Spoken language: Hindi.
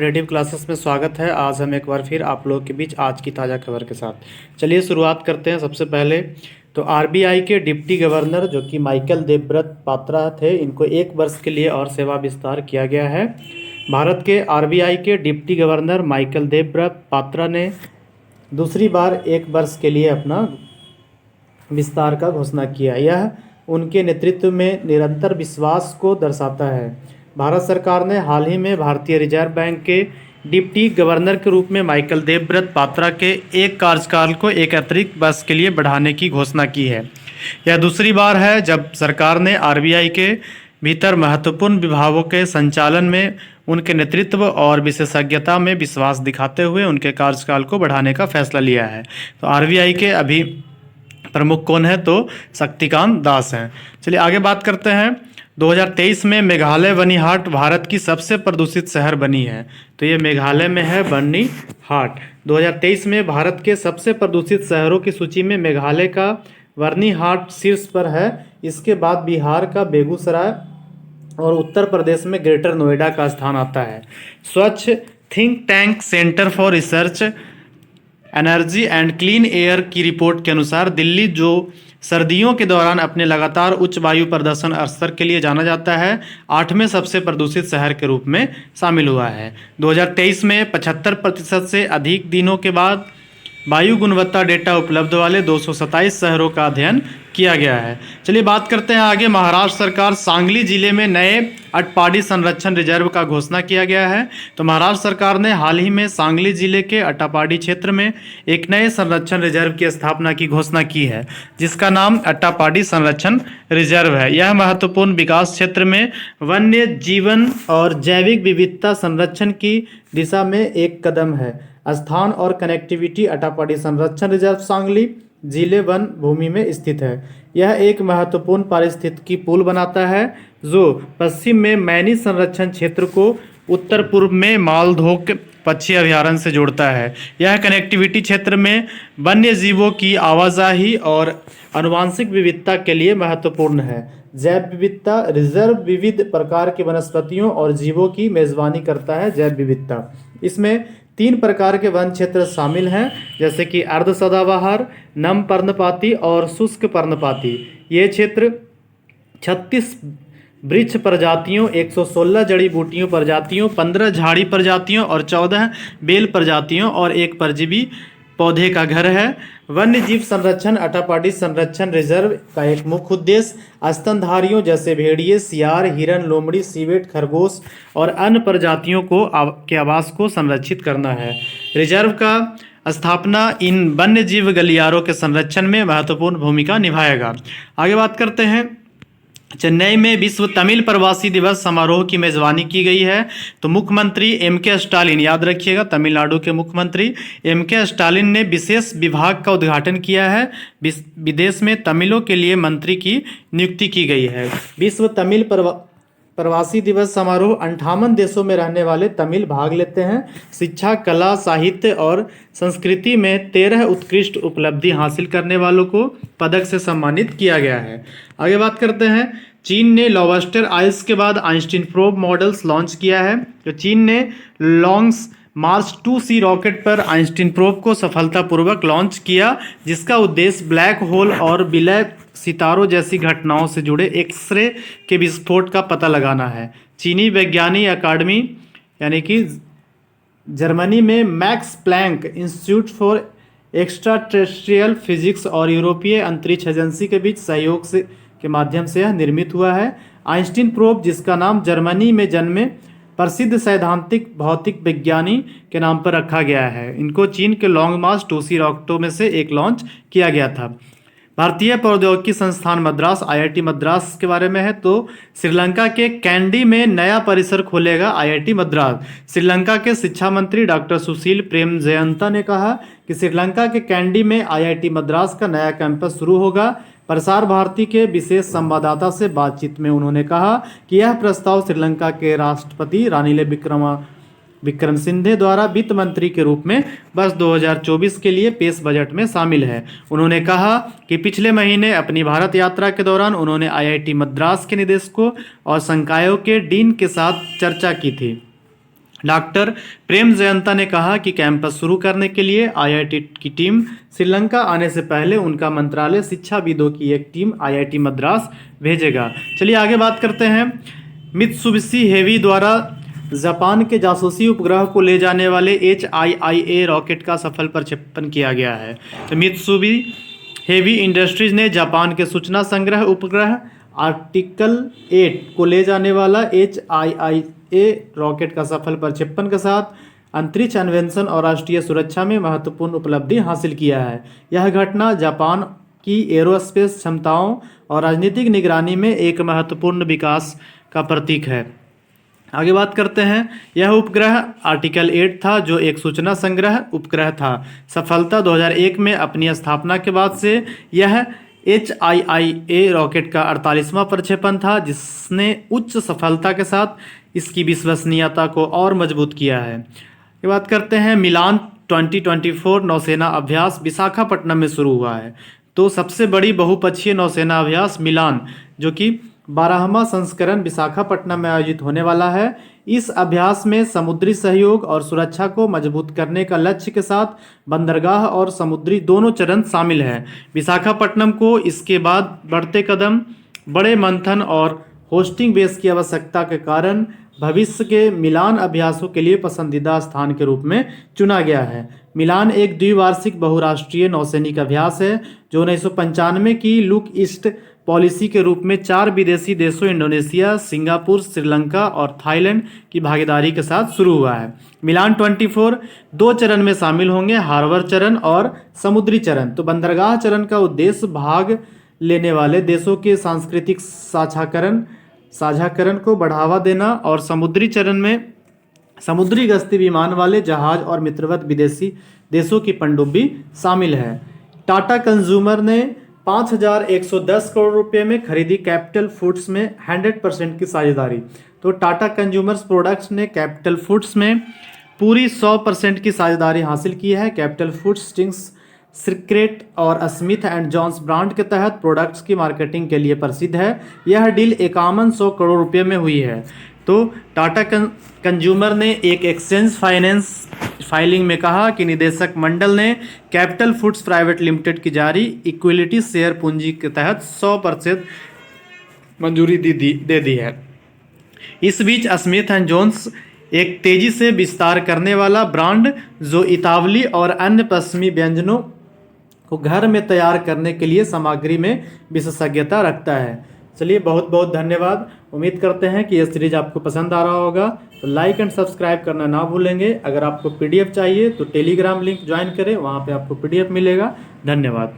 कॉम्पिटेटिव क्लासेस में स्वागत है। आज हम एक बार फिर आप लोगों के बीच आज की ताज़ा खबर के साथ चलिए शुरुआत करते हैं। सबसे पहले तो आरबीआई के डिप्टी गवर्नर जो कि माइकल देवव्रत पात्रा थे, इनको 1 वर्ष के लिए और सेवा विस्तार किया गया है। भारत के आरबीआई के deputy governor Michael Devvrat Patra ने दूसरी बार 1 वर्ष के लिए अपना विस्तार का घोषणा किया। यह उनके नेतृत्व में निरंतर विश्वास को दर्शाता है। भारत सरकार ने हाल ही में भारतीय रिजर्व बैंक के डिप्टी गवर्नर के रूप में माइकल देवव्रत पात्रा के एक कार्यकाल को एक अतिरिक्त वर्ष के लिए बढ़ाने की घोषणा की है। यह दूसरी बार है जब सरकार ने आरबीआई के भीतर महत्वपूर्ण विभागों के संचालन में उनके नेतृत्व और विशेषज्ञता में विश्वास दिखाते हुए उनके कार्यकाल को बढ़ाने का फैसला लिया है। तो आरबीआई के अभी प्रमुख कौन है? तो शक्तिकांत दास हैं। चलिए आगे बात करते हैं। 2023 में मेघालय बनीहाट भारत की सबसे प्रदूषित शहर बनी है। तो ये मेघालय में है बनीहाट। 2023 में भारत के सबसे प्रदूषित शहरों की सूची में मेघालय का बनीहाट शीर्ष पर है। इसके बाद बिहार का बेगूसराय और उत्तर प्रदेश में ग्रेटर नोएडा का स्थान आता है। स्वच्छ think tank centre for research energy and clean air की रिपोर्ट के अनुसार दिल्ली, जो सर्दियों के दौरान अपने लगातार उच्च वायु प्रदूषण स्तर के लिए जाना जाता है, 8वें सबसे प्रदूषित शहर के रूप में शामिल हुआ है। 2023 में 75% से अधिक दिनों के बाद वायु गुणवत्ता डेटा उपलब्ध वाले 227 शहरों का अध्ययन किया गया है। चलिए बात करते हैं आगे। महाराष्ट्र सरकार सांगली जिले में नए अटपाडी संरक्षण रिजर्व का घोषणा किया गया है। तो महाराष्ट्र सरकार ने हाल ही में सांगली जिले के अट्टापाडी क्षेत्र में एक नए संरक्षण रिजर्व की स्थापना की घोषणा की है, जिसका नाम अट्टापाडी संरक्षण रिजर्व है। यह महत्वपूर्ण विकास क्षेत्र में वन्य जीवन और जैविक विविधता संरक्षण की दिशा में एक कदम है। स्थान और कनेक्टिविटी। अट्टापाडी संरक्षण रिजर्व सांगली जिले वन भूमि में स्थित है। यह एक महत्वपूर्ण पारिस्थितिकी पुल बनाता है जो पश्चिम में मैनी संरक्षण क्षेत्र को उत्तर पूर्व में मालधोक पक्षी अभयारण्य से जोड़ता है। यह कनेक्टिविटी क्षेत्र में वन्य जीवों की आवाजाही और आनुवंशिक विविधता के लिए महत्वपूर्ण है। जैव विविधता। रिजर्व विविध प्रकार के वनस्पतियों और जीवों की मेजबानी करता है। जैव विविधता, इसमें 3 प्रकार के वन क्षेत्र शामिल हैं, जैसे कि अर्ध सदाबहार, नम पर्णपाती और शुष्क पर्णपाती। ये क्षेत्र 36 वृक्ष प्रजातियों, 116 जड़ी बूटियों प्रजातियों, 15 झाड़ी प्रजातियों और 14 बेल प्रजातियों और एक परजीवी पौधे का घर है। वन्य जीव संरक्षण। अट्टापाडी संरक्षण रिजर्व का एक मुख्य उद्देश्य स्तनधारियों जैसे भेड़िए, सियार, हिरन, लोमड़ी, सीवेट, खरगोश और अन्य प्रजातियों के आवास को संरक्षित करना है। रिजर्व का स्थापना इन वन्य जीव गलियारों के संरक्षण में महत्वपूर्ण भूमिका निभाएगा। आगे बात करते हैं। चेन्नई में विश्व तमिल प्रवासी दिवस समारोह की मेजबानी की गई है। तो मुख्यमंत्री एम.के. स्टालिन, याद रखिएगा, तमिलनाडु के मुख्यमंत्री एम.के. स्टालिन ने विशेष विभाग का उद्घाटन किया है। विदेश में तमिलों के लिए मंत्री की नियुक्ति की गई है। विश्व तमिल प्रवासी दिवस समारोह 58 देशों में रहने वाले तमिल भाग लेते हैं। शिक्षा, कला, साहित्य और संस्कृति में 13 उत्कृष्ट उपलब्धि हासिल करने वालों को पदक से सम्मानित किया गया है। आगे बात करते हैं। चीन ने लॉबस्टर आइस के बाद आइंस्टीन प्रोब मॉडल्स लॉन्च किया है। तो चीन ने लॉन्ग मार्स 2C रॉकेट पर आइंस्टीन प्रोब को सफलतापूर्वक लॉन्च किया, जिसका उद्देश्य ब्लैक होल और विलय सितारों जैसी घटनाओं से जुड़े एक्सरे के विस्फोट का पता लगाना है। चीनी वैज्ञानिक अकादमी यानी कि जर्मनी में Max Planck Institute for Extraterrestrial Physics और यूरोपीय अंतरिक्ष एजेंसी के बीच सहयोग के माध्यम से यह निर्मित हुआ है। आइंस्टीन प्रोब, जिसका नाम जर्मनी में जन्मे प्रसिद्ध सैद्धांतिक भौतिक विज्ञानी के नाम पर रखा गया है, इनको चीन के लॉन्ग मार्स 2C रॉकेटों में से एक लॉन्च किया गया था। भारतीय प्रौद्योगिकी संस्थान मद्रास IIT मद्रास के बारे में है। तो श्रीलंका के कैंडी में नया परिसर खोलेगा IIT मद्रास। श्रीलंका के शिक्षा मंत्री डॉक्टर सुशील प्रेमजयंता ने कहा कि श्रीलंका के कैंडी में IIT मद्रास का नया कैंपस शुरू होगा। प्रसार भारती के विशेष संवाददाता से बातचीत में उन्होंने कहा कि यह प्रस्ताव श्रीलंका के राष्ट्रपति रानिल विक्रमसिंघे द्वारा वित्त मंत्री के रूप में वर्ष 2024 के लिए पेश बजट में शामिल है। उन्होंने कहा कि पिछले महीने अपनी भारत यात्रा के दौरान उन्होंने IIT मद्रास के निदेशकों और संकायों के डीन के साथ चर्चा की थी। डॉक्टर प्रेम जयंता ने कहा कि कैंपस शुरू करने के लिए आईआईटी की टीम श्रीलंका आने से पहले उनका मंत्रालय शिक्षाविदों की एक टीम आईआईटी मद्रास भेजेगा। चलिए आगे बात करते हैं। मित्सुबिशी हेवी द्वारा जापान के जासूसी उपग्रह को ले जाने वाले HIIA रॉकेट का सफल प्रक्षेपण किया गया है। तो मित्सुबिशी हेवी इंडस्ट्रीज ने जापान के सूचना संग्रह उपग्रह आर्टिकल 8 को ले जाने वाला HIIA रॉकेट का सफल प्रक्षेपण के साथ अंतरिक्ष अन्वेषण और राष्ट्रीय सुरक्षा में महत्वपूर्ण उपलब्धि हासिल किया है। यह घटना जापान की एरोस्पेस क्षमताओं और राजनीतिक निगरानी में एक महत्वपूर्ण विकास का प्रतीक है। आगे बात करते हैं। यह उपग्रह आर्टिकल 8 था, जो एक सूचना संग्रह उपग्रह था। सफलता 2001 में अपनी स्थापना के बाद से यह HIIA रॉकेट का 48वां प्रक्षेपण था, जिसने उच्च सफलता के साथ इसकी विश्वसनीयता को और मजबूत किया है। ये बात करते हैं। मिलान 2024 नौसेना अभ्यास विशाखापट्टनम में शुरू हुआ है। तो सबसे बड़ी बहुपक्षीय नौसेना अभ्यास मिलान, जो कि 12वां संस्करण विशाखापट्टनम में आयोजित होने वाला है। इस अभ्यास में समुद्री सहयोग और सुरक्षा को मजबूत करने का लक्ष्य के साथ बंदरगाह और समुद्री दोनों चरण शामिल हैं। विशाखापट्टनम को इसके बाद बढ़ते कदम, बड़े मंथन और होस्टिंग बेस की आवश्यकता के कारण भविष्य के मिलान अभ्यासों के लिए पसंदीदा स्थान के रूप में चुना गया है। मिलान एक द्विवार्षिक बहुराष्ट्रीय नौसैनिक अभ्यास है, जो 1995 की लुक ईस्ट पॉलिसी के रूप में 4 विदेशी देशों इंडोनेशिया, सिंगापुर, श्रीलंका और थाईलैंड की भागीदारी के साथ शुरू हुआ है। मिलान 24 2 चरण में शामिल होंगे, हार्बर चरण और समुद्री चरण। तो बंदरगाह चरण का उद्देश्य भाग लेने वाले देशों के सांस्कृतिक साझाकरण को बढ़ावा देना और समुद्री चरण में समुद्री गश्ती विमान वाले जहाज और मित्रवत विदेशी देशों की पनडुब्बी शामिल है। टाटा कंज्यूमर ने 5,110 करोड़ रुपए में खरीदी कैपिटल फूड्स में 100% की साझेदारी। तो टाटा कंज्यूमर्स प्रोडक्ट्स ने कैपिटल फूड्स में पूरी 100% की साझेदारी हासिल की है। कैपिटल फूड्स स्टिंग्स, सीक्रेट और स्मिथ एंड जॉन्स ब्रांड के तहत प्रोडक्ट्स की मार्केटिंग के लिए प्रसिद्ध है। यह डील 5100 करोड़ रुपए में हुई है। तो टाटा कंज्यूमर ने एक एक्सचेंज फाइनेंस फाइलिंग में कहा कि निदेशक मंडल ने कैपिटल फूड्स प्राइवेट लिमिटेड की जारी इक्विटी शेयर पूंजी के तहत 100% मंजूरी दे दी है। इस बीच स्मिथ एंड जोन्स एक तेजी से विस्तार करने वाला ब्रांड, जो इतावली और अन्य पश्चिमी व्यंजनों को घर में तैयार करने के लिए सामग्री में विशेषज्ञता रखता है। चलिए बहुत बहुत धन्यवाद। उम्मीद करते हैं कि यह सीरीज आपको पसंद आ रहा होगा। तो लाइक एंड सब्सक्राइब करना ना भूलेंगे। अगर आपको PDF चाहिए तो टेलीग्राम लिंक ज्वाइन करें, वहाँ पे आपको PDF मिलेगा। धन्यवाद।